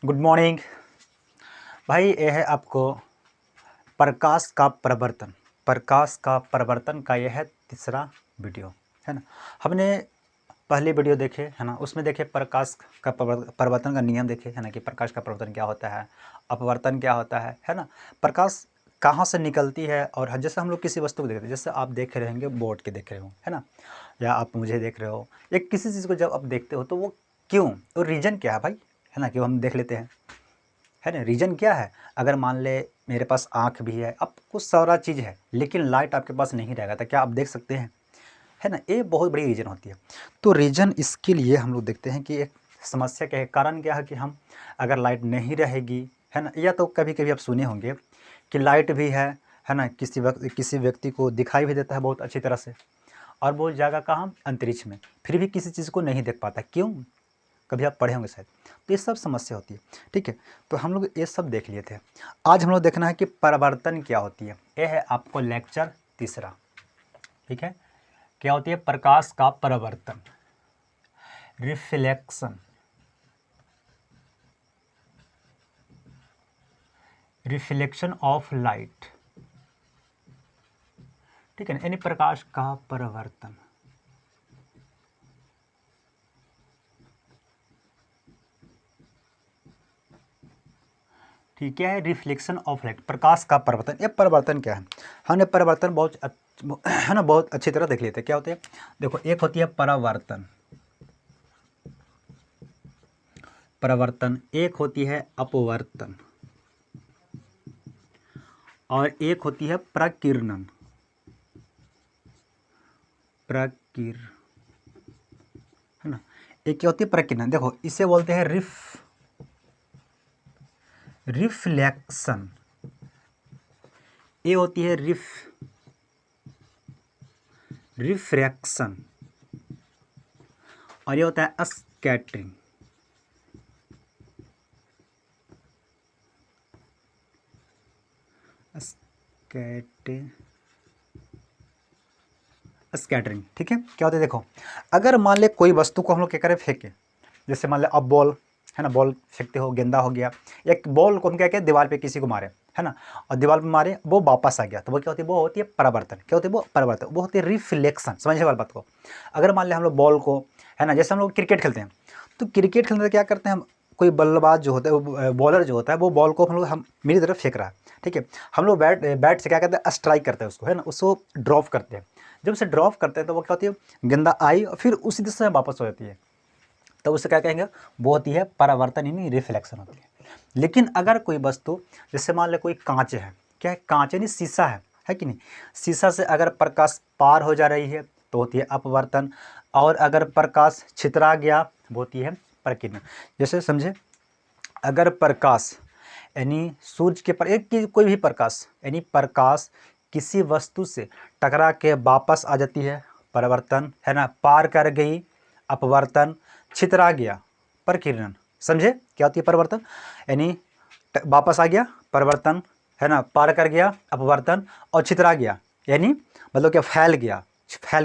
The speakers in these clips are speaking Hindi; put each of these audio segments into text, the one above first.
गुड मॉर्निंग भाई। ये है आपको प्रकाश का प्रवर्तन का यह है तीसरा वीडियो, है ना। हमने पहली वीडियो देखे, है ना, उसमें देखे प्रकाश का प्रवर्तन का नियम देखे, है ना, कि प्रकाश का प्रवर्तन क्या होता है, अपवर्तन क्या होता है ना। प्रकाश कहाँ से निकलती है, और जैसे हम लोग किसी वस्तु को देखते हैं, जैसे आप देख रहे होंगे बोर्ड के देख रहे हो, है ना, या आप मुझे देख रहे हो, या किसी चीज़ को जब आप देखते हो तो वो क्यों, तो रीज़न क्या है भाई, है ना, क्यों हम देख लेते हैं, है ना। रीज़न क्या है, अगर मान ले मेरे पास आँख भी है, अब कुछ सारा चीज़ है, लेकिन लाइट आपके पास नहीं रहेगा तो क्या आप देख सकते हैं, है ना। ये बहुत बड़ी रीज़न होती है। तो रीज़न इसके लिए हम लोग देखते हैं कि एक समस्या क्या है, कारण क्या है कि हम अगर लाइट नहीं रहेगी, है ना, या तो कभी कभी आप सुने होंगे कि लाइट भी है ना, किसी व्यक्ति को दिखाई भी देता है बहुत अच्छी तरह से, और वो जाएगा कहाँ, अंतरिक्ष में, फिर भी किसी चीज़ को नहीं देख पाता, क्यों, कभी आप पढ़े होंगे शायद। तो ये सब समस्या होती है, ठीक है। तो हम लोग ये सब देख लिए थे। आज हम लोग देखना है कि परावर्तन क्या होती है। ये है आपको लेक्चर तीसरा, ठीक है। क्या होती है प्रकाश का परावर्तन, रिफ्लेक्शन, रिफ्लेक्शन ऑफ लाइट, ठीक है ना, यानी प्रकाश का परावर्तन। ठीक है, रिफ्लेक्शन ऑफ लाइट, प्रकाश का परावर्तन। ये परावर्तन क्या है, हमने परावर्तन है ना, बहुत अच्छी तरह देख लेते हैं क्या होते हैं। देखो, एक होती है परावर्तन, एक होती है अपवर्तन, और एक होती है प्रकीर्णन, है ना। एक क्या होती है प्रकीर्णन, देखो इसे बोलते हैं रिफ्लेक्शन, ये होती है रिफ्रैक्शन, और ये होता है स्कैटरिंग। स्कैटरिंग, ठीक है। क्या होता है, देखो अगर मान ले कोई वस्तु को हम लोग क्या करें, फेंके, जैसे मान ले अब बॉल, है ना, बॉल फेंकते हो, गेंदा हो गया, एक बॉल को हम क्या कहें, दीवार पे किसी को मारे, है ना, और दीवार पे मारे, वो वापस आ गया, तो वो क्या होती है, वो होती है परावर्तन। क्या होती है, वो परावर्तन, वो होती है रिफ्लेक्शन। समझिए वाली बात को। अगर मान ले हम लोग बॉल को, है ना, जैसे हम लोग क्रिकेट खेलते हैं, तो क्रिकेट खेलने में क्या करते हैं हम, कोई बल्लेबाज जो होता है, बॉलर जो होता है, वो बॉल को हम मेरी तरफ फेंक रहा है, ठीक है। हम लोग बैट से क्या करते हैं, स्ट्राइक करते हैं उसको, है ना, उसको ड्रॉप करते हैं। जब उसे ड्रॉप करते हैं तो वो क्या होती है, गेंदा आई और फिर उसी दिशा में वापस हो जाती है, तो उसे क्या कहेंगे, वो होती है परावर्तन, यानी रिफ्लेक्शन होती है। लेकिन अगर कोई वस्तु, जैसे मान ले कोई कांच है, क्या है, कांच यानी शीशा है कि नहीं, शीशा से अगर प्रकाश पार हो जा रही है तो होती है अपवर्तन, और अगर प्रकाश छितरा गया वो होती है प्रकीर्णन। जैसे समझे, अगर प्रकाश यानी सूर्य के पर एक की कोई भी प्रकाश, यानी प्रकाश किसी वस्तु से टकरा के वापस आ जाती है, परावर्तन, है ना, पार कर गई अपवर्तन, छितरा गया प्रकीर्णन। समझे क्या होती है परिवर्तन, यानी वापस आ गया परिवर्तन, है ना, पार कर गया अपवर्तन, और छितरा गया, यानी मतलब क्या, फैल गया,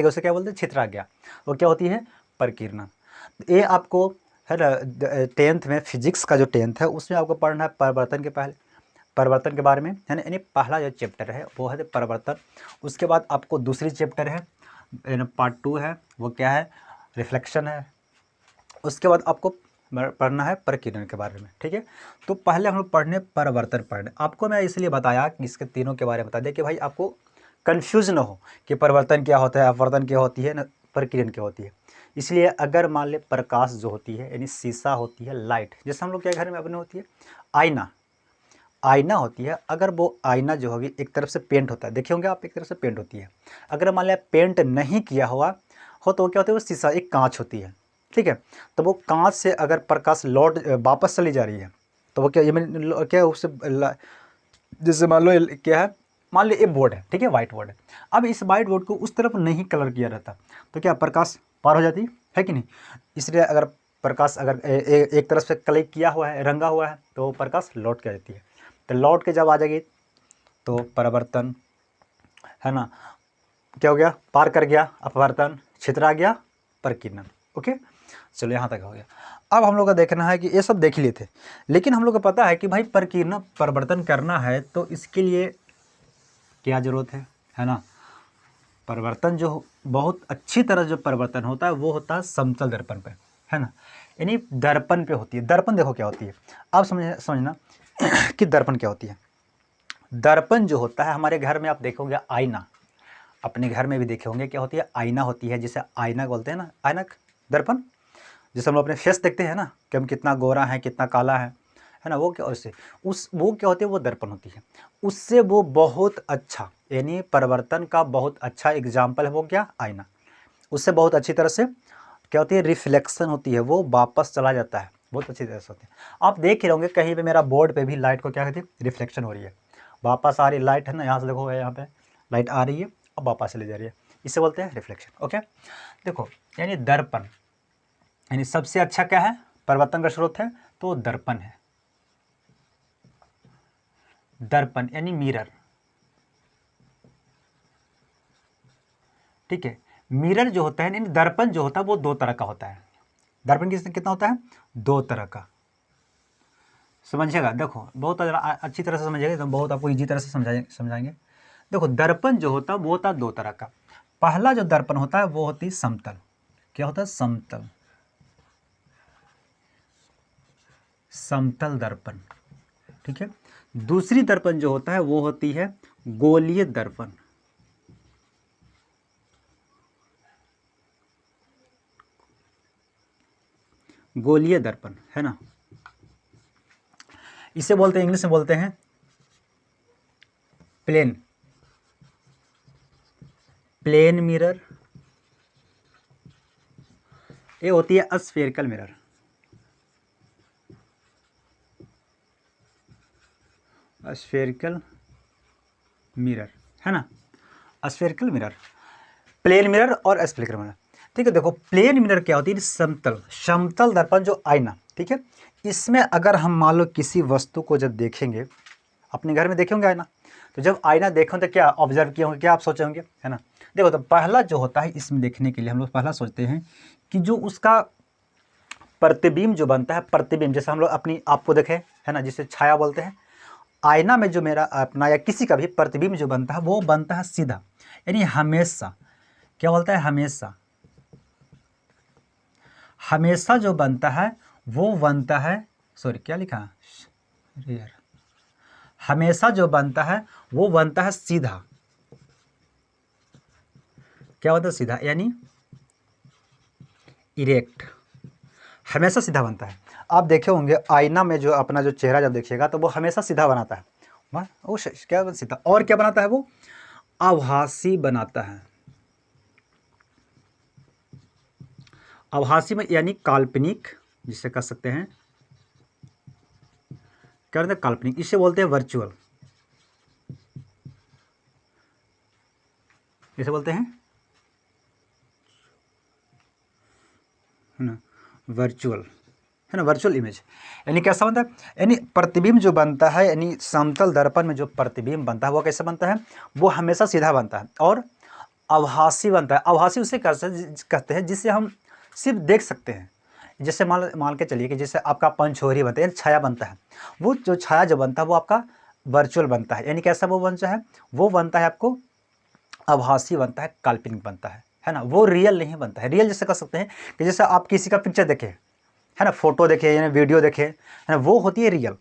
उसे क्या बोलते हैं, छितरा गया, वो क्या होती है प्रकीर्णन। ये आपको, है ना, टेंथ में फिजिक्स का जो टेंथ है उसमें आपको पढ़ना है परिवर्तन के बारे में, है ना, यानी पहला जो चैप्टर है वो है परिवर्तन। उसके बाद आपको दूसरी चैप्टर है ना, पार्ट 2 है, वो क्या है, रिफ्लेक्शन है। उसके बाद आपको पढ़ना है प्रकीर्णन के बारे में, ठीक है। तो पहले हम लोग पढ़ने आपको मैं इसलिए बताया कि इसके तीनों के बारे में बता दें कि भाई आपको कन्फ्यूज ना हो कि परिवर्तन क्या होता है, अपवर्तन क्या होती है, न प्रकीर्णन क्या होती है। इसलिए अगर मान ले प्रकाश जो होती है, यानी शीशा होती है, लाइट, जैसे हम लोग क्या घर में अपने होती है, आईना, आईना होती है, अगर वो आईना जो होगी एक तरफ से पेंट होता है, देखे होंगे आप, एक तरफ से पेंट होती है। अगर मान लिया पेंट नहीं किया हुआ हो तो क्या होता है, वो शीशा एक कांच होती है, ठीक है। तो वो कांच से अगर प्रकाश लौट वापस चली जा रही है तो वो क्या, ये क्या उससे जैसे मान लो क्या है, मान लो ये बोर्ड है, ठीक है, वाइट बोर्ड है। अब इस वाइट बोर्ड को उस तरफ नहीं कलर किया रहता तो क्या प्रकाश पार हो जाती है कि नहीं। इसलिए अगर प्रकाश अगर एक तरफ से कलर किया हुआ है, रंगा हुआ है, तो प्रकाश लौट के आ जाती है। तो लौट के जब आ जाएगी तो परावर्तन, है ना, क्या हो गया, पार कर गया अपवर्तन, छितरा गया प्रकीर्णन। ओके, चलो यहाँ तक हो गया। अब हम लोग का देखना है कि ये सब देख लिए थे, लेकिन हम लोग को पता है कि भाई प्रकीर्णन परिवर्तन करना है तो इसके लिए क्या जरूरत है ना। परिवर्तन जो बहुत अच्छी तरह जो परिवर्तन होता है वो होता है समतल दर्पण पे, है ना, यानी दर्पण पे होती है। दर्पण देखो क्या होती है, आप समझना कि दर्पण क्या होती है। दर्पण जो होता है हमारे घर में आप देखोगे आईना, अपने घर में भी देखे होंगे क्या होती है, आईना होती है, जिसे आईना बोलते हैं ना, आईनक दर्पण, जिसे हम लोग अपने फेस देखते हैं ना कि हम कितना गोरा है कितना काला है ना, वो क्या उससे वो क्या होती है, वो दर्पण होती है। उससे वो बहुत अच्छा, यानी परिवर्तन का बहुत अच्छा एग्जाम्पल है वो क्या, आईना। उससे बहुत अच्छी तरह से क्या होती है, रिफ्लेक्शन होती है, वो वापस चला जाता है, बहुत अच्छी तरह से होती है। आप देख ही रहोगे कहीं पे मेरा बोर्ड पे भी लाइट को क्या कहती है, रिफ्लेक्शन हो रही है, वापस आ रही लाइट, है ना, यहाँ से देखो यहाँ पे लाइट आ रही है अब वापस चली जा रही है, इसे बोलते हैं रिफ्लेक्शन। ओके, देखो यानी दर्पण, यानी सबसे अच्छा क्या है, परिवर्तन का स्रोत है तो दर्पण है। दर्पण यानी मिरर, ठीक है। मिरर जो होता है यानी दर्पण जो होता है वो दो तरह का होता है। दर्पण कितना होता है, दो तरह का, समझिएगा। देखो बहुत अच्छी तरह से समझिएगा तो बहुत आपको इजी तरह से समझाएंगे। देखो दर्पण जो होता है वो होता है दो तरह का। पहला जो दर्पण होता है वो होती है समतल, क्या होता है, समतल, समतल दर्पण, ठीक है। दूसरी दर्पण जो होता है वो होती है गोलीय दर्पण, गोलीय दर्पण, है ना। इसे बोलते हैं, इंग्लिश में बोलते हैं प्लेन, प्लेन मिरर। ये होती है स्फेरिकल मिरर, स्फेरिकल मिरर, है ना, स्फेरिकल मिरर, प्लेन मिरर और स्फेरिकल मिरर, ठीक है। देखो प्लेन मिरर क्या होती है, समतल, समतल दर्पण जो आईना, ठीक है। इसमें अगर हम मान लो किसी वस्तु को जब देखेंगे, अपने घर में देखे होंगे आईना, तो जब आईना देखें तो क्या ऑब्जर्व किए होंगे, क्या आप सोचे होंगे, है ना। देखो तो पहला जो होता है इसमें देखने के लिए हम लोग पहला सोचते हैं कि जो उसका प्रतिबिंब जो बनता है, प्रतिबिंब जैसे हम लोग अपनी आपको देखें, है ना, जिसे छाया बोलते हैं, आईना में जो मेरा अपना या किसी का भी प्रतिबिंब जो बनता है वो बनता है सीधा, यानी हमेशा, क्या बोलता है, हमेशा, हमेशा जो बनता है वो बनता है, सॉरी क्या लिखा, रेयर, हमेशा जो बनता है वो बनता है सीधा, क्या होता है, सीधा, यानी इरेक्ट, हमेशा सीधा बनता है। आप देखे होंगे आईना में जो अपना जो चेहरा जब देखिएगा तो वो हमेशा सीधा बनाता है, वो क्या सीधा, और क्या बनाता है, वो आभासी बनाता है, आभासी में यानी काल्पनिक, जिसे कह सकते हैं, क्या होता है, काल्पनिक, इसे बोलते हैं वर्चुअल, इसे बोलते हैं, है ना, वर्चुअल, है ना, वर्चुअल इमेज, यानी कैसा बनता है, यानी प्रतिबिंब जो बनता है, यानी समतल दर्पण में जो प्रतिबिंब बनता है वो कैसे बनता है, वो हमेशा सीधा बनता है और आभासी बनता है। आभासी उसे कहते हैं जिसे हम सिर्फ देख सकते हैं, जैसे मान के चलिए कि जैसे आपका पंचोरी बनता है, छाया बनता है, वो जो छाया जो बनता है वो आपका वर्चुअल बनता है, यानी कैसा वो बनता है, वो बनता है आपको आभासी बनता है, काल्पनिक बनता है ना, वो रियल नहीं बनता है। रियल जैसे कह सकते हैं कि जैसे आप किसी का पिक्चर देखें, है ना, फोटो देखे या वीडियो देखे, है ना, वो होती है रियल,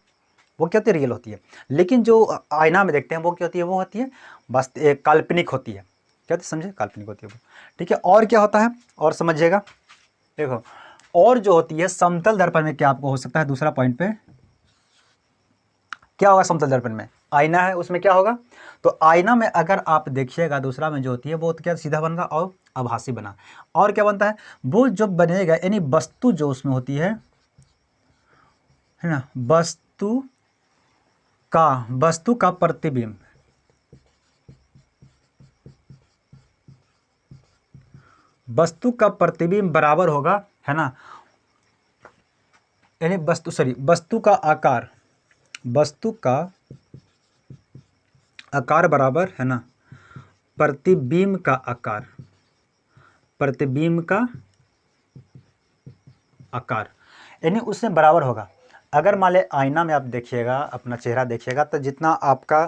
वो क्या होती है, रियल होती है। लेकिन जो आईना में देखते हैं वो क्या होती है, वो होती है बस एक काल्पनिक होती है, क्या होती है, समझे, काल्पनिक होती है वो, ठीक है। और क्या होता है, और समझिएगा, देखो और जो होती है समतल दर्पण में क्या आपको हो सकता है, दूसरा पॉइंट पे क्या होगा, समतल दर्पण में आईना है, उसमें क्या होगा, तो आईना में अगर आप देखिएगा दूसरा में जो होती है वो तो क्या सीधा बन रहा और आभासी बना, और क्या बनता है, वो जो बनेगा यानी वस्तु जो उसमें होती है ना, वस्तु का प्रतिबिंब, वस्तु का प्रतिबिंब बराबर होगा, है ना, यानी वस्तु का आकार, वस्तु का आकार बराबर, है ना, प्रतिबिंब का आकार, प्रतिबिंब का आकार, यानी उसमें बराबर होगा। अगर मान ले आईना में आप देखिएगा, अपना चेहरा देखिएगा, तो जितना आपका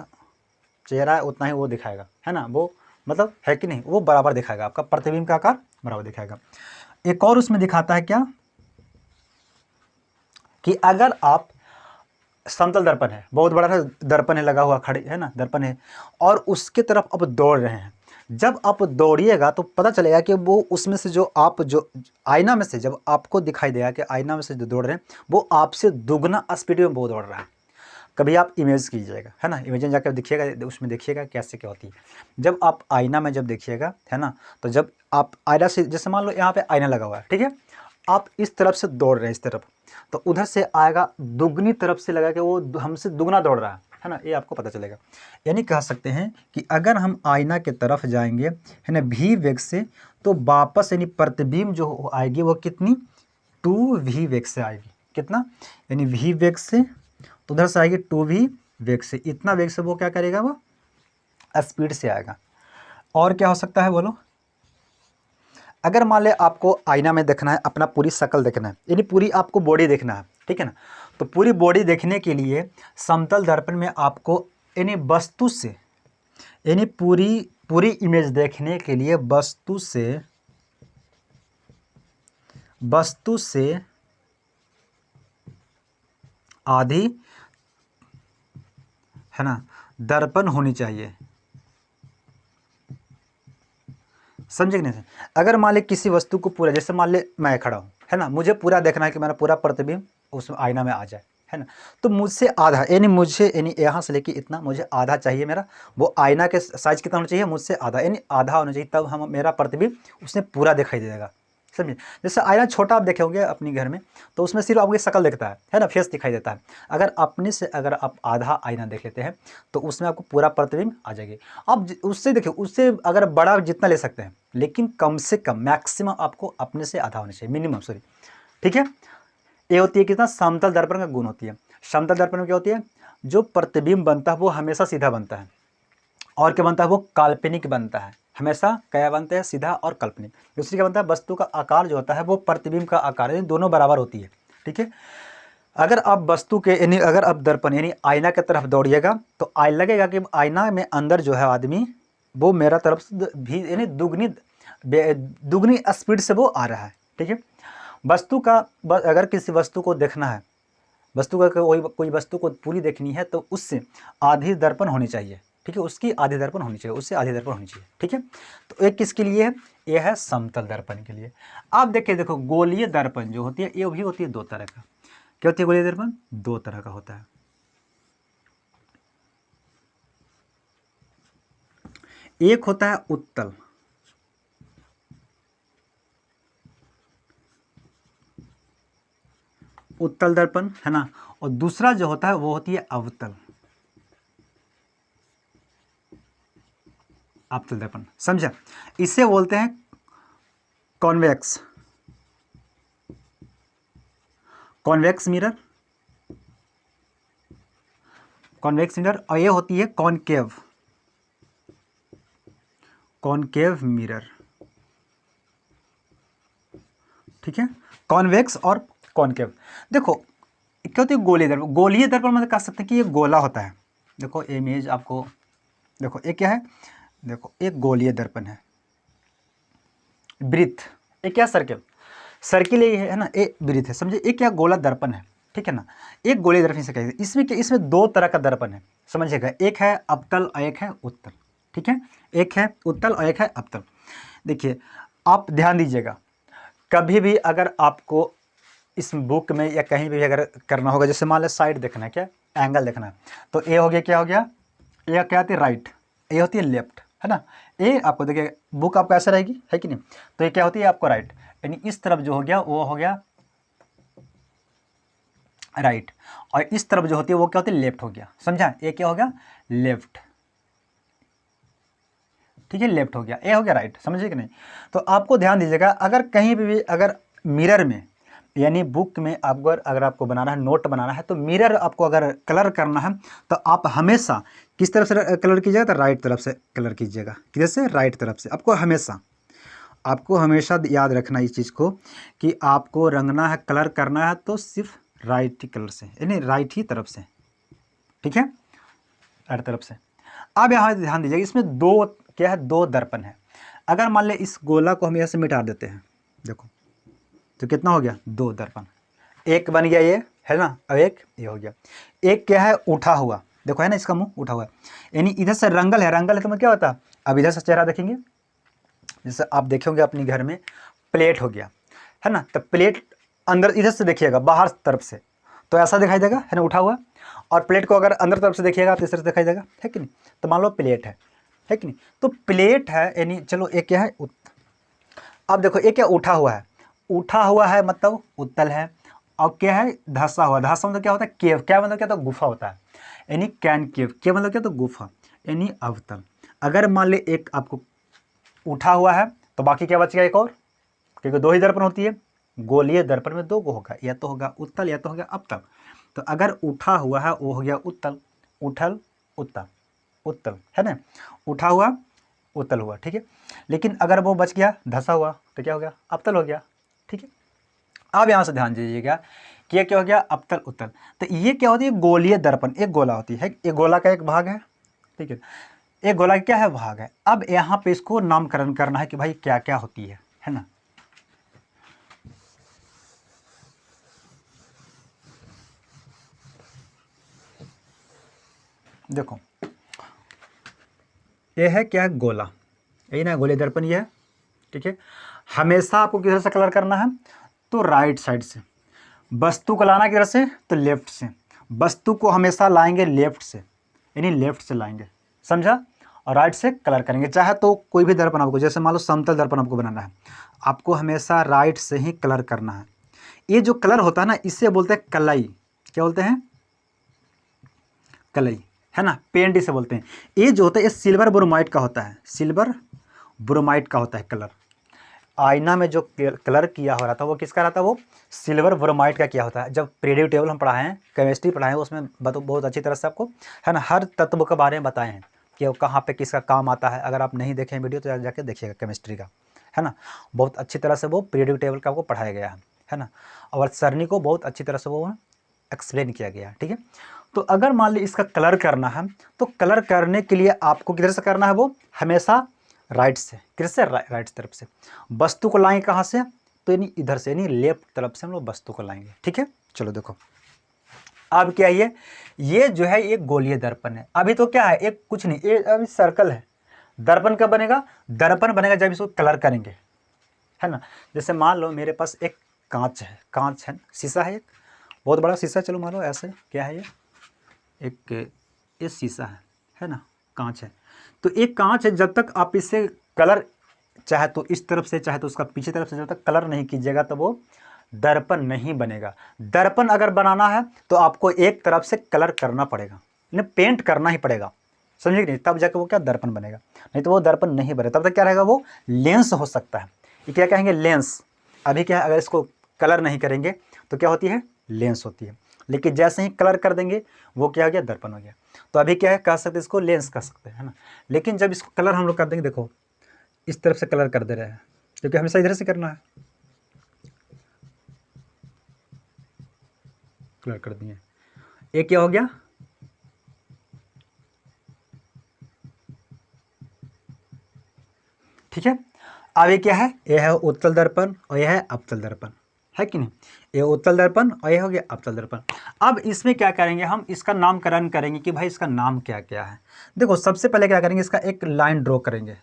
चेहरा है उतना ही वो दिखाएगा, है ना, वो मतलब है कि नहीं, वो बराबर दिखाएगा, आपका प्रतिबिंब का आकार बराबर दिखाएगा। एक और उसमें दिखाता है क्या कि अगर आप समतल दर्पण है, बहुत बड़ा दर्पण है लगा हुआ, खड़े है ना दर्पण है, और उसके तरफ आप दौड़ रहे हैं, जब आप दौड़िएगा तो पता चलेगा कि वो उसमें से जो आईना में से जब आपको दिखाई देगा कि आईना में से जो दौड़ रहे हैं वो आपसे दुगना स्पीड में वो दौड़ रहा है। कभी आप इमेज कीजिएगा, है ना, इमेजिन जाकर देखिएगा, उसमें देखिएगा कैसे क्या होती है। जब आप आईना में जब देखिएगा, है ना, तो जब आप आईना से, जैसे मान लो यहाँ पे आईना लगा हुआ है, ठीक है, आप इस तरफ से दौड़ रहे हैं इस तरफ, तो उधर से आएगा दुगनी तरफ से लगा कि वो हमसे दुगना दौड़ रहा है ना, ये आपको पता चलेगा। यानी कह सकते हैं कि अगर हम आईना के तरफ जाएंगे, है ना, भी वेग से, तो वापस यानी प्रतिबिंब जो आएगी वो कितनी 2v वेग से आएगी। कितना, यानी v वेग से, तो उधर से आएगी 2v वेग से, इतना वेग से वो क्या करेगा, वो स्पीड से आएगा। और क्या हो सकता है बोलो, अगर मान ले आपको आईना में देखना है, अपना पूरी शक्ल देखना है, यानी पूरी आपको बॉडी देखना है, ठीक है ना, तो पूरी बॉडी देखने के लिए समतल दर्पण में आपको यानी वस्तु से, यानी पूरी इमेज देखने के लिए वस्तु से आधी, है ना, दर्पण होनी चाहिए। समझे कि नहीं? अगर मान ले किसी वस्तु को पूरा, जैसे मान ले मैं खड़ा हूँ, है ना, मुझे पूरा देखना है कि मेरा पूरा प्रतिबिंब उस आईना में आ जाए, है ना, तो मुझसे आधा, यानी यहाँ से लेके इतना मुझे आधा चाहिए मेरा, वो आईना के साइज कितना होना चाहिए, मुझसे आधा, यानी आधा होना चाहिए, तब हम मेरा प्रतिबिंब उसमें पूरा दिखाई देगा। समझिए, जैसे आईना छोटा आप देखे होंगे अपने घर में, तो उसमें सिर्फ आपकी शक्ल दिखता है ना, फेस दिखाई देता है। अगर अपने से अगर आप आधा आईना देख लेते हैं तो उसमें आपको पूरा प्रतिबिंब आ जाएगी। आप उससे देखिए, उससे अगर बड़ा जितना ले सकते हैं, लेकिन कम से कम मैक्सिमम आपको अपने से आधा होना चाहिए, मिनिमम, सॉरी, ठीक है। ये होती है कितना, समतल दर्पण का गुण होती है। समतल दर्पण में क्या होती है, जो प्रतिबिंब बनता है वो हमेशा सीधा बनता है, और क्या बनता है, वो काल्पनिक बनता है। हमेशा क्या बनता है, सीधा और काल्पनिक। दूसरी क्या बनता है, वस्तु का आकार जो होता है वो प्रतिबिंब का आकार है, दोनों बराबर होती है, ठीक है। अगर आप वस्तु के यानी अगर आप दर्पण यानी आईना की तरफ दौड़िएगा तो लगेगा कि आईना में अंदर जो है आदमी, वो मेरा तरफ से भी यानी दुगनी स्पीड से वो आ रहा है, ठीक है। वस्तु का अगर किसी वस्तु को देखना है, वस्तु का कोई वस्तु को पूरी देखनी है, तो उससे आधी दर्पण होनी चाहिए, ठीक है, उसकी आधी दर्पण होनी चाहिए, उससे आधी दर्पण होनी चाहिए, ठीक है। तो एक किसके लिए है, ये है समतल दर्पण के लिए। आप देखिए, देखो गोलीय दर्पण जो होती है ये भी होती है दो तरह का। क्या होती है गोलीय दर्पण, दो तरह का होता है। एक होता है उत्तल, उत्तल दर्पण, है ना, और दूसरा जो होता है वो होती है अवतल, अवतल दर्पण। समझा, इसे बोलते हैं convex, convex mirror, convex mirror, और ये होती है कॉनकेव, कॉनकेव मिरर, ठीक है, कॉन्वेक्स और कॉनकेव। देखो क्या होती है गोलीय दर्पण, गोलीय दर्पण मतलब कह सकते हैं कि ये गोला होता है। देखो इमेज आपको, देखो ये क्या है, देखो एक गोलीय दर्पण है, वृत्त, ये क्या सर्किल, सर्किल ये है ना, ये वृत्त है, समझे, एक क्या गोला दर्पण है, ठीक है ना, एक गोलीय दर्पण से कहते हैं। इसमें क्या, इसमें दो तरह का दर्पण है, समझिएगा, एक है अवतल और एक है उत्तल, ठीक है, एक है उत्तल और एक है अवतल। देखिए आप ध्यान दीजिएगा, कभी भी अगर आपको इस बुक में या कहीं भी अगर करना होगा, जैसे मान लो साइड देखना है, क्या एंगल देखना है, तो ए हो गया, क्या हो गया, ये क्या होती है राइट, ये होती है लेफ्ट, है ना, ये आपको देखिए बुक आपको ऐसा रहेगी, है कि नहीं, तो ये क्या होती है आपको राइट, यानी इस तरफ जो हो गया वो हो गया राइट, और इस तरफ जो होती है वो क्या होती है लेफ्ट हो गया। समझा, ये क्या हो गया लेफ्ट, ठीक है, लेफ्ट हो गया, ये हो गया राइट, समझिए कि नहीं। तो आपको ध्यान दीजिएगा, अगर कहीं भी अगर मिरर में यानी बुक में आपको अगर आपको बनाना है, नोट बनाना है, तो मिरर आपको अगर कलर करना है तो आप हमेशा किस तरफ से कलर कीजिएगा, तो राइट तरफ से कलर कीजिएगा, किधर से, राइट तरफ से आपको हमेशा। आपको हमेशा याद रखना इस चीज़ को कि आपको रंगना है, कलर करना है तो सिर्फ राइट ही कलर से, यानी राइट ही तरफ से, ठीक है, राइट तरफ से। अब यहाँ ध्यान दीजिएगा, इसमें दो क्या है, दो दर्पण है। अगर मान लें इस गोला को हम यहाँ से मिटा देते हैं, देखो तो कितना हो गया, दो दर्पण, एक बन गया ये, है ना, अब एक ये हो गया। एक क्या है, उठा हुआ, देखो है ना, इसका मुंह उठा हुआ है, यानी इधर से रंगल है, रंगल है तो मतलब क्या होता है, अब इधर से चेहरा देखेंगे, जैसे आप देखेंगे अपने घर में प्लेट हो गया, है ना, तो प्लेट अंदर इधर से देखिएगा बाहर तरफ से तो ऐसा दिखाई देगा, है ना, उठा हुआ। और प्लेट को अगर अंदर तरफ से देखिएगा तो इस तरह से दिखाई देगा, है कि नहीं। तो मान लो प्लेट है कि नहीं, तो प्लेट है, यानी चलो एक क्या है, अब देखो एक क्या उठा हुआ है, उठा हुआ है मतलब उत्तल है। और क्या है, धंसा हुआ, धंसा मतलब क्या होता है, केव, क्या मतलब क्या, तो गुफा होता है, यानी कैन केव, क्या मतलब क्या, तो गुफा, यानी अवतल। अगर मान ले एक आपको उठा हुआ है तो बाकी क्या बच गया, एक और, क्योंकि दो ही दर्पण होती है, गोलीय दर्पण में दो को होगा, या तो होगा उत्तल या तो होगा अवतल। तो अगर उठा हुआ है वो हो गया उत्तल, उठल उत्तल, उत्तल है ना, उठा हुआ उत्तल हुआ, ठीक है। लेकिन अगर वो बच गया धंसा हुआ तो क्या हो गया, अवतल हो गया, ठीक है। अब यहाँ से ध्यान दीजिएगा कि ये क्या हो गया, अवतल उत्तल। तो ये क्या होती है, गोलीय दर्पण, एक गोला होती है, एक गोला का एक भाग है, ठीक है, एक गोला का क्या है, भाग है। अब यहाँ पे इसको नामकरण करना है कि भाई क्या क्या होती है ना। देखो ये है क्या है, गोला, यही ना गोलीय दर्पण ये है, ठीक है। हमेशा आपको किधर से कलर करना है, तो राइट साइड से। वस्तु को लाना किधर से, तो लेफ्ट से। वस्तु को हमेशा लाएंगे लेफ्ट से, यानी लेफ्ट से लाएंगे, समझा। और राइट से कलर करेंगे। चाहे तो कोई भी दर्पण आपको, जैसे मान लो समतल दर्पण आपको बनाना है, आपको हमेशा राइट से ही कलर करना है। ये जो कलर होता है ना, इससे बोलते हैं कलई, क्या बोलते हैं, कलई, है ना, पेंट इसे बोलते हैं। ये जो होता है ये सिल्वर ब्रोमाइड का होता है, सिल्वर ब्रोमाइड का होता है कलर। आईना में जो कलर किया हो रहा था वो किसका रहा था, वो सिल्वर ब्रोमाइड का किया होता है। जब पीरियडिक टेबल हम पढ़ाए हैं, केमिस्ट्री पढ़ाए हैं, उसमें बहुत अच्छी तरह से आपको, है ना, हर तत्व के बारे में बताए हैं कि वो कहाँ पे किसका काम आता है। अगर आप नहीं देखें वीडियो तो जाके देखिएगा केमिस्ट्री का, है ना, बहुत अच्छी तरह से वो पीरियडिक टेबल का आपको पढ़ाया गया है ना। और सरनी को बहुत अच्छी तरह से वो एक्सप्लेन किया गया है, ठीक है। तो अगर मान ली इसका कलर करना है, तो कलर करने के लिए आपको किधर से करना है, वो हमेशा राइट से, किधर से, राइट तरफ से। वस्तु को लाएंगे कहाँ से, तो यानी इधर से, यानी लेफ्ट तरफ से हम लोग वस्तु को लाएंगे, ठीक है। चलो देखो अब क्या है, ये जो है एक गोलीय दर्पण है। अभी तो क्या है, एक कुछ नहीं, ये अभी सर्कल है। दर्पण कब बनेगा, दर्पण बनेगा जब इसको कलर करेंगे, है ना। जैसे मान लो मेरे पास एक कांच है, कांच है, शीशा है, एक बहुत बड़ा शीशा, चलो मान लो ऐसे, क्या है ये, एक ये शीशा है ना, कांच है। तो एक कांच है, जब तक आप इससे कलर, चाहे तो इस तरफ से चाहे तो उसका पीछे तरफ से, जब तक कलर नहीं कीजिएगा तो वो दर्पण नहीं बनेगा। दर्पण अगर बनाना है तो आपको एक तरफ से कलर करना पड़ेगा, यानी पेंट करना ही पड़ेगा, समझे कि नहीं, तब जाकर वो क्या दर्पण बनेगा, नहीं तो वो दर्पण नहीं बनेगा। तब तक क्या रहेगा, वो लेंस हो सकता है, ये क्या कहेंगे, लेंस। अभी क्या है, अगर इसको कलर नहीं करेंगे तो क्या होती है, लेंस होती है। लेकिन जैसे ही कलर कर देंगे वो क्या हो गया, दर्पण हो गया। तो अभी क्या है, कह सकते इसको लेंस कह सकते हैं, है ना। लेकिन जब इसको कलर हम लोग कर देंगे, देखो इस तरफ से कलर कर दे रहे हैं, क्योंकि हमेशा इधर से करना है, कलर कर दिए, एक क्या हो गया, ठीक है। अब ये क्या है, ये है उत्तल दर्पण और यह है अवतल दर्पण, है कि नहीं। ये उत्तल दर्पण और ये हो गया अवतल दर्पण। अब इसमें क्या करेंगे, हम इसका नामकरण करेंगे कि भाई इसका नाम क्या क्या है। देखो सबसे पहले क्या करेंगे, इसका एक लाइन ड्रॉ करेंगे,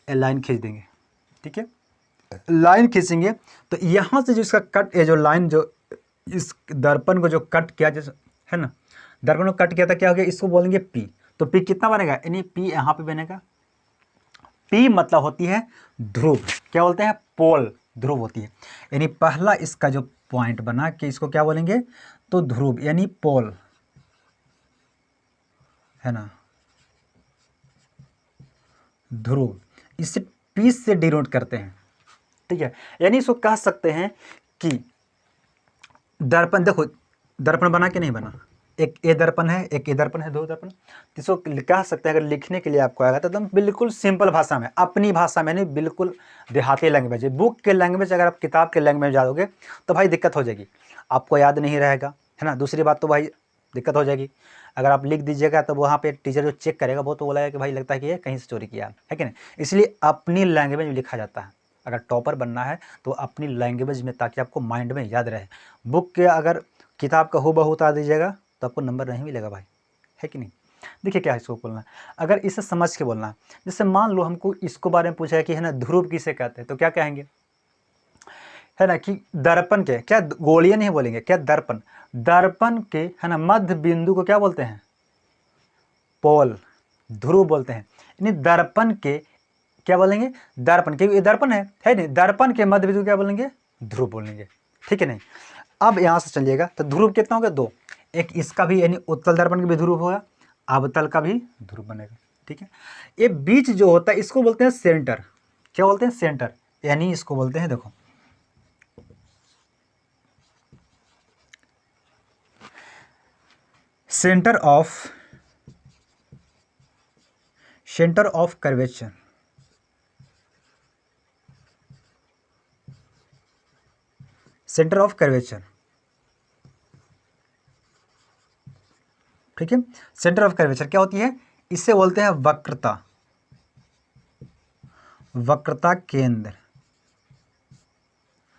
लाइन खींच देंगे, ठीक है। लाइन खींचेंगे तो यहाँ से जो इसका कट, ये जो लाइन जो इस दर्पण को जो कट किया, जैसे है ना, दर्पण को कट किया था, क्या हो गया, इसको बोलेंगे पी। तो पी कितना बनेगा, यानी पी यहाँ पे बनेगा। पी मतलब होती है ध्रुव, क्या बोलते हैं, पोल, ध्रुव होती है। यानी पहला इसका जो पॉइंट बना कि इसको क्या बोलेंगे, तो ध्रुव, यानी पोल, है ना, ध्रुव। इसे पी से डिनोट करते हैं, ठीक है। यानी इसको कह सकते हैं कि दर्पण, देखो दर्पण बना कि नहीं बना, एक ए दर्पण है, एक ए दर्पण है, दो दर्पण। इसको कह सकते हैं, अगर लिखने के लिए आपको आएगा तो एकदम बिल्कुल सिंपल भाषा में, अपनी भाषा में नहीं, बिल्कुल देहाती लैंग्वेज है। बुक के लैंग्वेज अगर आप किताब के लैंग्वेज में जाओगे तो भाई दिक्कत हो जाएगी, आपको याद नहीं रहेगा, है ना। दूसरी बात तो भाई दिक्कत हो जाएगी, अगर आप लिख दीजिएगा तो वहाँ पे टीचर जो चेक करेगा वो तो बोलेगा कि भाई लगता है कि ये कहीं से चोरी किया है कि नहीं। इसलिए अपनी लैंग्वेज में लिखा जाता है, अगर टॉपर बनना है तो अपनी लैंग्वेज में, ताकि आपको माइंड में याद रहे। बुक के अगर किताब का हूबहू उतार दीजिएगा तो आपको नंबर नहीं मिलेगा भाई, है कि नहीं। देखिए क्या है इसको बोलना है, अगर इसे समझ के बोलना है, जैसे मान लो हमको इसको बारे में पूछा है कि है ना ध्रुव किसे कहते हैं, तो क्या कहेंगे, है ना, कि दर्पण के, क्या गोलीय नहीं बोलेंगे, क्या दर्पण, दर्पण के, है ना, मध्य बिंदु को क्या बोलते हैं, पोल, ध्रुव बोलते हैं। यानी दर्पण के क्या बोलेंगे, दर्पण, क्योंकि ये दर्पण है नहीं, दर्पण के मध्य बिंदु क्या बोलेंगे, ध्रुव बोलेंगे, ठीक है नहीं। अब यहाँ से चलिएगा तो ध्रुव कितना हो गया, दो, एक इसका भी यानी उत्तल दर्पण का भी ध्रुव होगा, अवतल का भी ध्रुव बनेगा, ठीक है। ये बीच जो होता है इसको बोलते हैं सेंटर, क्या बोलते हैं, सेंटर, यानी इसको बोलते हैं, देखो centre of curvature, centre of curvature, ठीक है। सेंटर ऑफ कर्वेचर क्या होती है, इससे बोलते हैं वक्रता, वक्रता केंद्र,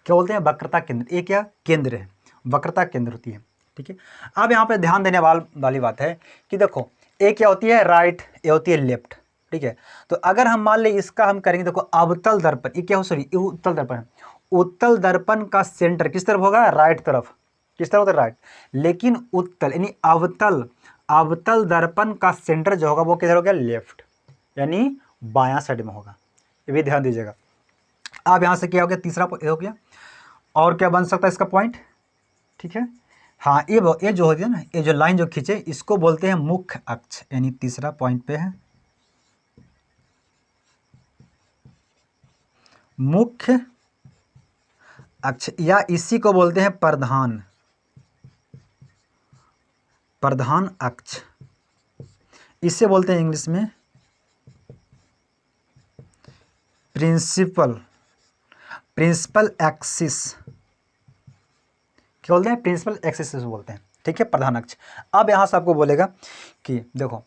क्या बोलते हैं, वक्रता केंद्र। ये क्या केंद्र है, वक्रता केंद्र होती है, ठीक है। अब यहाँ पे ध्यान देने वाली बात है कि देखो ए क्या होती है, राइट, ए होती है लेफ्ट, ठीक है। तो अगर हम मान ले इसका हम करेंगे, देखो अवतल दर्पण, ये क्या हो, सॉरी ये उत्तल दर्पण है, उत्तल दर्पण का सेंटर किस तरफ होगा, राइट तरफ, किस तरफ होता है, राइट। लेकिन उत्तल यानी अवतल दर्पण का सेंटर जो होगा वो किधर हो गया, लेफ्ट, यानी बायां साइड में होगा, ये भी ध्यान दीजिएगा। अब यहाँ से क्या हो गया, तीसरा हो गया, और क्या बन सकता है इसका पॉइंट, ठीक है। हाँ, ये जो होती है ना, ये जो लाइन जो खींचे इसको बोलते हैं मुख्य अक्ष, यानी तीसरा पॉइंट पे है मुख्य अक्ष, या इसी को बोलते हैं प्रधान अक्ष, इसे बोलते हैं इंग्लिश में प्रिंसिपल एक्सिस, क्या बोलते हैं, प्रिंसिपल एक्सिस बोलते हैं, ठीक है, प्रधान अक्ष। अब यहाँ से आपको बोलेगा कि देखो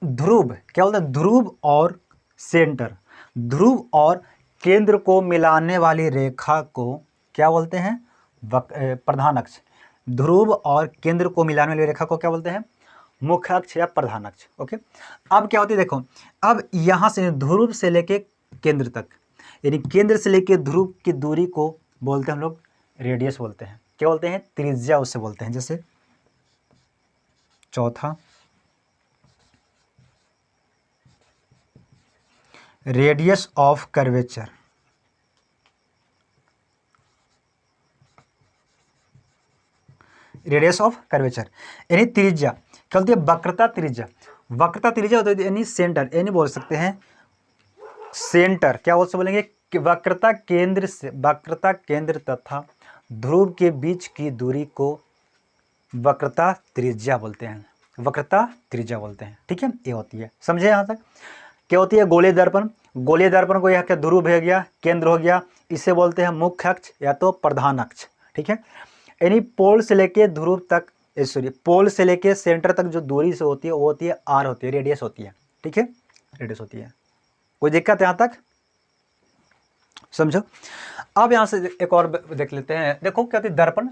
ध्रुव, क्या बोलते हैं, ध्रुव और सेंटर, ध्रुव और केंद्र को मिलाने वाली रेखा को क्या बोलते हैं, प्रधान अक्ष। ध्रुव और केंद्र को मिलाने वाली रेखा को क्या बोलते हैं, मुख्य अक्ष या प्रधान अक्ष, ओके। अब क्या होती है, देखो अब यहाँ से ध्रुव से लेके केंद्र तक, यानी केंद्र से लेके ध्रुव की दूरी को बोलते हैं हम लोग रेडियस बोलते हैं, क्या बोलते हैं, त्रिज्या उसे बोलते हैं। जैसे चौथा radius of curvature, radius of curvature यानी त्रिज्या, क्या होती है, वक्रता त्रिज्या, वक्रता त्रिज्या होती है, यानी सेंटर, यानी बोल सकते हैं सेंटर, क्या बोल से बोलेंगे कि वक्रता केंद्र तथा ध्रुव के बीच की दूरी को वक्रता त्रिज्या बोलते हैं, वक्रता त्रिज्या बोलते हैं, ठीक है। ये होती है, समझे यहाँ तक। क्या होती है, गोलीय दर्पण, गोलीय दर्पण को यह क्या, ध्रुव हो गया, केंद्र हो गया, इसे बोलते हैं मुख्य अक्ष या तो प्रधान अक्ष, ठीक है। यानी पोल से लेके ध्रुव तक, सॉरी पोल से लेके सेंटर तक जो दूरी से होती है वो होती है आर होती है, रेडियस होती है, ठीक है, रेडियस होती है। कोई दिक्कत यहाँ तक, समझो। अब यहाँ से एक और देख लेते हैं, देखो क्या होती है दर्पण,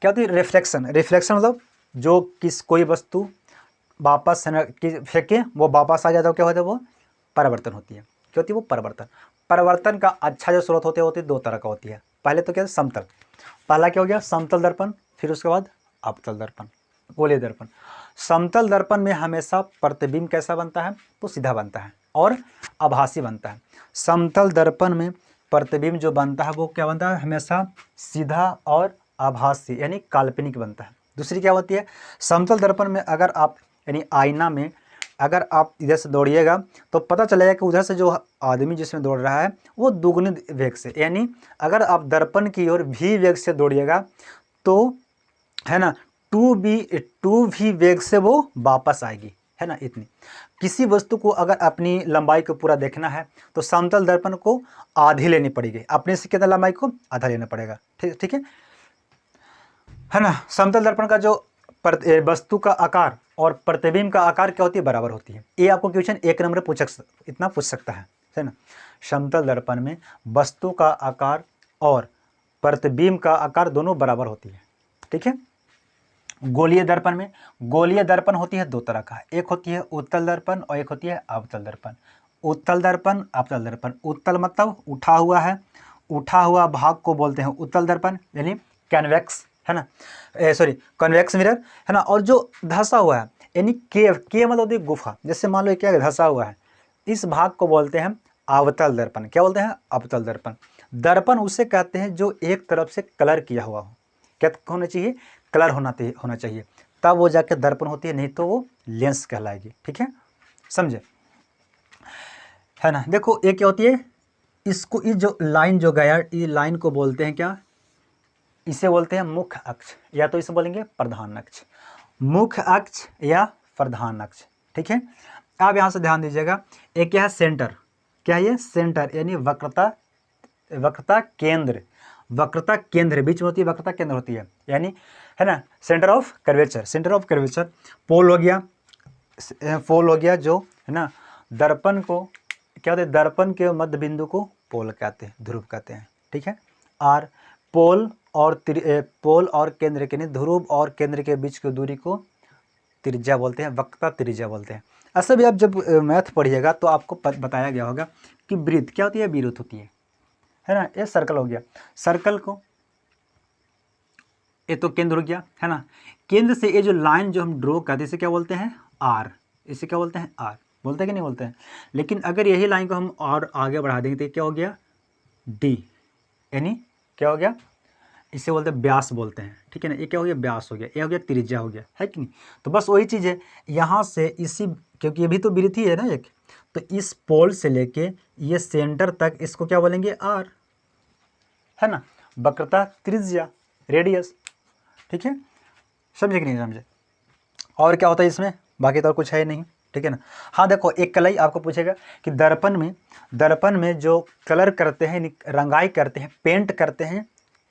क्या होती है रिफ्लेक्शन, रिफ्लेक्शन मतलब जो कोई वस्तु वापस फेंके वो वापस आ जाता है, क्या होता है वो परावर्तन होती है, क्या होती है वो परिवर्तन का अच्छा जो स्रोत होते हैं दो तरह का होती है। पहले तो क्या है समतल, पहला क्या हो गया समतल दर्पण, फिर उसके बाद अवतल दर्पण, गोलीय दर्पण। समतल दर्पण में हमेशा प्रतिबिंब कैसा बनता है, वो सीधा बनता है और आभासी बनता है। समतल दर्पण में प्रतिबिंब जो बनता है वो क्या बनता है, हमेशा सीधा और आभासी यानी काल्पनिक बनता है। दूसरी क्या होती है, समतल दर्पण में अगर आप यानी आईना में अगर आप इधर से दौड़िएगा तो पता चलेगा कि उधर से जो आदमी जिसमें दौड़ रहा है वो दुगने वेग से, यानी अगर आप दर्पण की ओर भी वेग से दौड़िएगा तो है ना टू भी वेग से वो वापस आएगी, है ना, इतनी। किसी वस्तु को अगर अपनी लंबाई को पूरा देखना है तो समतल दर्पण को आधी लेनी पड़ेगी, अपने से कितना लंबाई को आधा लेना पड़ेगा, ठीक है ना। समतल दर्पण का जो वस्तु का आकार और प्रतिबिंब का आकार क्या होती है, बराबर होती है। ये आपको क्वेश्चन 1 नंबर इतना पूछ सकता है ना। समतल दर्पण में वस्तु का आकार और प्रतिबिंब का आकार दोनों बराबर होती है, ठीक है। गोलीय दर्पण होती है 2 तरह का, एक होती है उत्तल दर्पण और एक होती है अवतल दर्पण। उत्तल दर्पण, अवतल दर्पण। उत्तल मतलब उठा हुआ है, उठा हुआ भाग को बोलते हैं उत्तल दर्पण, यानी कन्वेक्स, है ना, कन्वेक्स मिरर, है ना। और जो धंसा हुआ है यानी के मतलब होती है गुफा, जैसे मान लो क्या धंसा हुआ है, इस भाग को बोलते हैं अवतल दर्पण। क्या बोलते हैं, अवतल दर्पण। दर्पण उसे कहते हैं जो एक तरफ से कलर किया हुआ हो, क्या होना चाहिए, कलर होना चाहिए, तब वो जाके दर्पण होती है, नहीं तो वो लेंस कहलाएगी, ठीक है, समझे, है ना। देखो ये क्या होती है, इसको इस जो लाइन जो गया, ये लाइन को बोलते हैं क्या, इसे बोलते हैं मुख्य अक्ष, या तो इसे बोलेंगे प्रधान अक्ष, मुख्य अक्ष या प्रधान अक्ष, ठीक है। आप यहाँ से ध्यान दीजिएगा, एक क्या है सेंटर, क्या है ये सेंटर, यानी वक्रता केंद्र, बीच में होती है, वक्रता केंद्र होती है, यानी, है ना, सेंटर ऑफ कर्वेचर। पोल हो गया जो, है ना, दर्पण को क्या होता है, दर्पण के मध्य बिंदु को पोल कहते हैं, ध्रुव कहते हैं, ठीक है। और पोल और केंद्र के, ध्रुव और केंद्र के बीच की दूरी को त्रिज्या बोलते हैं, वक्रता त्रिज्या बोलते हैं। ऐसा भी आप जब मैथ पढ़िएगा तो आपको बताया गया होगा कि वृत्त क्या होती है, विरुद्ध होती है ना। ये सर्कल हो गया, सर्कल को ये तो केंद्र हो गया, है ना। केंद्र से ये जो लाइन जो हम ड्रॉ करते हैं इसे क्या बोलते हैं, आर, इसे क्या बोलते हैं, आर, बोलते हैं कि नहीं बोलते हैं। लेकिन अगर यही लाइन को हम और आगे बढ़ा देंगे तो क्या हो गया, डी, यानी क्या हो गया, इसे बोलते हैं व्यास बोलते हैं, ठीक है ना। ये क्या हो गया, व्यास हो गया, ये हो गया त्रिज्या हो गया, है कि नहीं। तो बस वही चीज़ है, यहाँ से इसी, क्योंकि ये भी तो वृत्त ही है ना एक, तो इस पोल से लेके ये सेंटर तक इसको क्या बोलेंगे, आर, है ना, वक्रता त्रिज्या, रेडियस, ठीक है, समझे कि नहीं समझे। और क्या होता है इसमें, बाकी तो और कुछ है नहीं, ठीक है ना। हाँ देखो, एक कलई आपको पूछेगा कि दर्पण में जो कलर करते हैं, रंगाई करते हैं, पेंट करते हैं,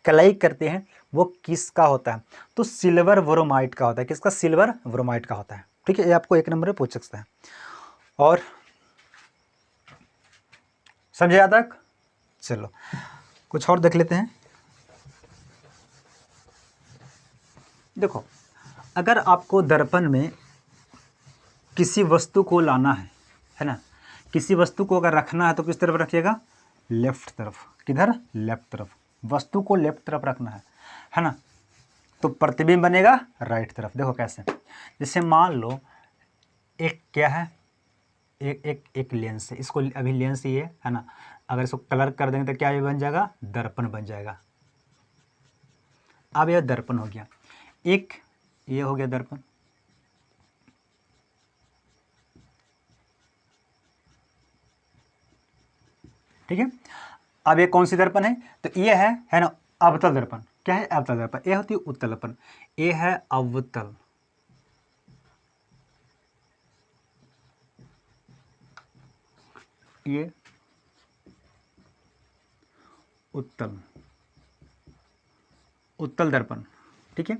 कलई करते हैं, वो किसका होता है, तो सिल्वर ब्रोमाइड का होता है। किसका, सिल्वर ब्रोमाइड का होता है, ठीक है। ये आपको 1 नंबर में पूछ सकता है। और समझे यहाँ तक, चलो कुछ और देख लेते हैं। देखो, अगर आपको दर्पण में किसी वस्तु को लाना है ना, किसी वस्तु को अगर रखना है तो किस तरफ रखिएगा, लेफ्ट तरफ। किधर, लेफ्ट तरफ, वस्तु को लेफ्ट तरफ रखना है ना। तो प्रतिबिंब बनेगा राइट तरफ। देखो कैसे, जैसे मान लो एक क्या है, एक लेंस है, इसको अभी लेंस ये है ना, अगर इसको कलर कर देंगे तो क्या ये बन जाएगा, दर्पण बन जाएगा। अब यह दर्पण हो गया, एक ये हो गया दर्पण, ठीक है। अब ये कौन सी दर्पण है, तो ये है ना अवतल दर्पण। क्या है, अवतल दर्पण। ये होती है उत्तल दर्पण, ये है अवतल, ये उत्तल दर्पण, ठीक है।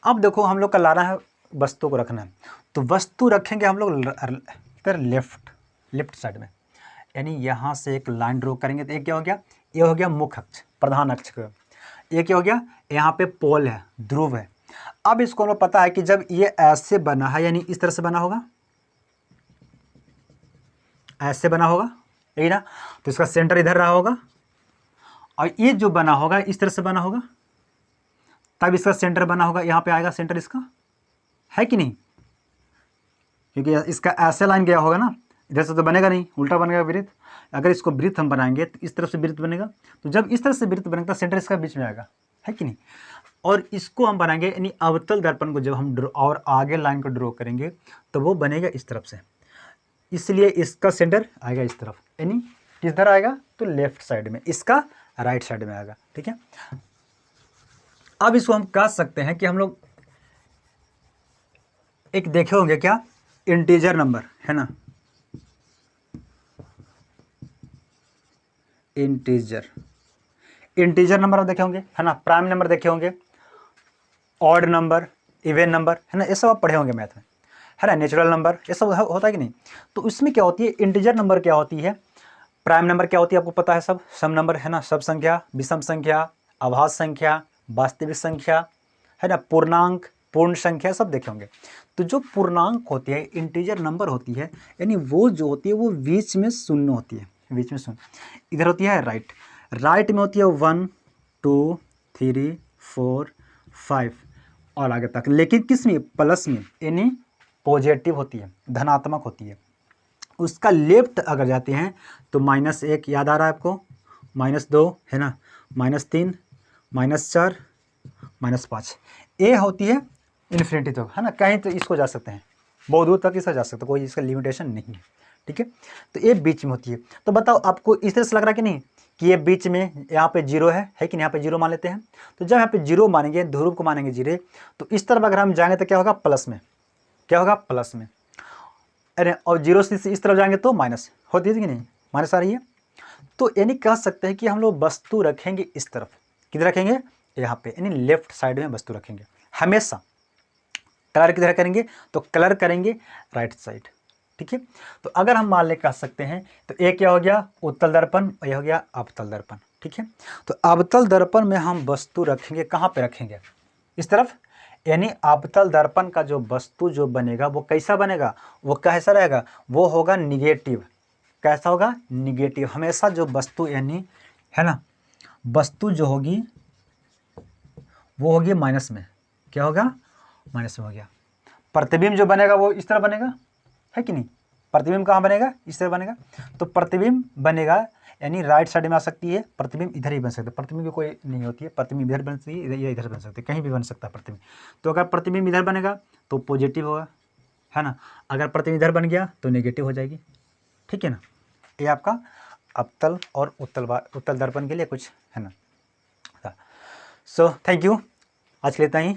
अब देखो हम लोग का लाना है, वस्तु को रखना है, तो वस्तु रखेंगे हम लोग इधर लेफ्ट साइड में, यानी यहाँ से एक लाइन ड्रॉ करेंगे तो एक क्या हो गया, ये हो गया मुख्य अक्ष, प्रधान अक्ष का। ये क्या हो गया, यहाँ पे पोल है, ध्रुव है। अब इसको हमें पता है कि जब ये ऐसे बना है, यानी इस तरह से बना होगा, ऐसे बना होगा, यही ना, तो इसका सेंटर इधर रहा होगा, और ये जो बना होगा इस तरह से बना होगा, तब इसका सेंटर बना होगा, यहाँ पे आएगा सेंटर इसका, है कि नहीं, क्योंकि इसका ऐसे लाइन गया होगा ना, इधर से तो बनेगा नहीं, उल्टा बनेगा वृत्त। अगर इसको वृत्त हम बनाएंगे तो इस तरफ से वृत्त बनेगा, तो जब इस तरह से वृत्त बनेगा तो सेंटर इसका बीच में आएगा, है कि नहीं। और इसको हम बनाएंगे, यानी अवतल दर्पण को जब हम और आगे लाइन को ड्रॉ करेंगे तो वो बनेगा इस तरफ से, इसलिए इसका सेंटर आएगा इस तरफ, यानी किधर आएगा, तो लेफ्ट साइड में, इसका राइट साइड में आएगा, ठीक है। अब इसको हम कह सकते हैं कि हम लोग एक देखे होंगे क्या, इंटीजर नंबर, है ना, इंटीजर नंबर आप देखे होंगे, है ना, प्राइम नंबर देखे होंगे, ऑड नंबर, इवन नंबर, है ना, ये सब आप पढ़े होंगे मैथ में, है ना, नेचुरल नंबर, ये सब होता है कि नहीं। तो इसमें क्या होती है, इंटीजर नंबर क्या होती है, प्राइम नंबर क्या होती है आपको पता है सब, सम नंबर, है ना, सब संख्या, विषम संख्या, अभाज्य संख्या, वास्तविक संख्या, है ना, पूर्णांक, पूर्ण संख्या, सब देखे होंगे। तो जो पूर्णांक होती है, इंटीजर नंबर होती है, यानी वो जो होती है वो बीच में शून्य होती है, बीच में शून्य, इधर होती है राइट में होती है 1 2 3 4 5 और आगे तक, लेकिन किस में, प्लस में, यानी पॉजिटिव होती है, धनात्मक होती है। उसका लेफ्ट अगर जाते हैं तो -1 याद आ रहा है आपको, -2, है ना, -3, -4, -5, ए होती है इन्फिनिटी तक, है ना, कहीं तो इसको जा सकते हैं, बहुत दूर तक इसका जा सकते हैं, कोई इसका लिमिटेशन नहीं है, ठीक है। तो ये बीच में होती है। तो बताओ आपको इस तरह से लग रहा है कि नहीं कि ये बीच में यहाँ पे जीरो है कि नहीं, यहाँ पे जीरो मान लेते हैं। तो जब यहाँ पे जीरो मानेंगे, ध्रुव को मानेंगे जीरो, तो इस तरफ अगर हम जाएंगे तो क्या होगा, प्लस में, क्या होगा, प्लस में, अरे और जीरो से इस तरफ जाएंगे तो माइनस होती है कि नहीं, माइनस आ रही है। तो यानी कह सकते हैं कि हम लोग वस्तु रखेंगे इस तरफ, किधर रखेंगे, यहाँ पे, यानी लेफ्ट साइड में वस्तु रखेंगे हमेशा। कलर किधर करेंगे, तो कलर करेंगे राइट साइड, ठीक है। तो अगर हम मान ले कह सकते हैं तो एक क्या हो गया, उत्तल दर्पण, और यह हो गया अवतल दर्पण, ठीक है। तो अवतल दर्पण में हम वस्तु रखेंगे, कहाँ पे रखेंगे, इस तरफ, यानी अवतल दर्पण का जो वस्तु जो बनेगा वो कैसा बनेगा, वो कैसा रहेगा, वो होगा निगेटिव, कैसा होगा, निगेटिव, हमेशा जो वस्तु यानी, है ना, वस्तु जो होगी वो होगी माइनस में, क्या होगा, माइनस में हो गया। प्रतिबिंब जो बनेगा वो इस तरह बनेगा, है कि नहीं, प्रतिबिंब कहाँ बनेगा, इस तरह बनेगा। तो प्रतिबिंब बनेगा, यानी राइट साइड में आ सकती है, प्रतिबिंब इधर ही बन सकता है, प्रतिबिंब की कोई नहीं होती है, प्रतिबिंब इधर बन सकती है, इधर बन सकती है, कहीं भी बन सकता है प्रतिबिंब। तो अगर प्रतिबिंब इधर बनेगा तो पॉजिटिव होगा, है ना, अगर प्रतिबिंब इधर बन गया तो नेगेटिव हो जाएगी, ठीक है ना। ये आपका अवतल और उत्तल दर्पण के लिए कुछ है ना। सो थैंक यू, आज के लिए इतना ही।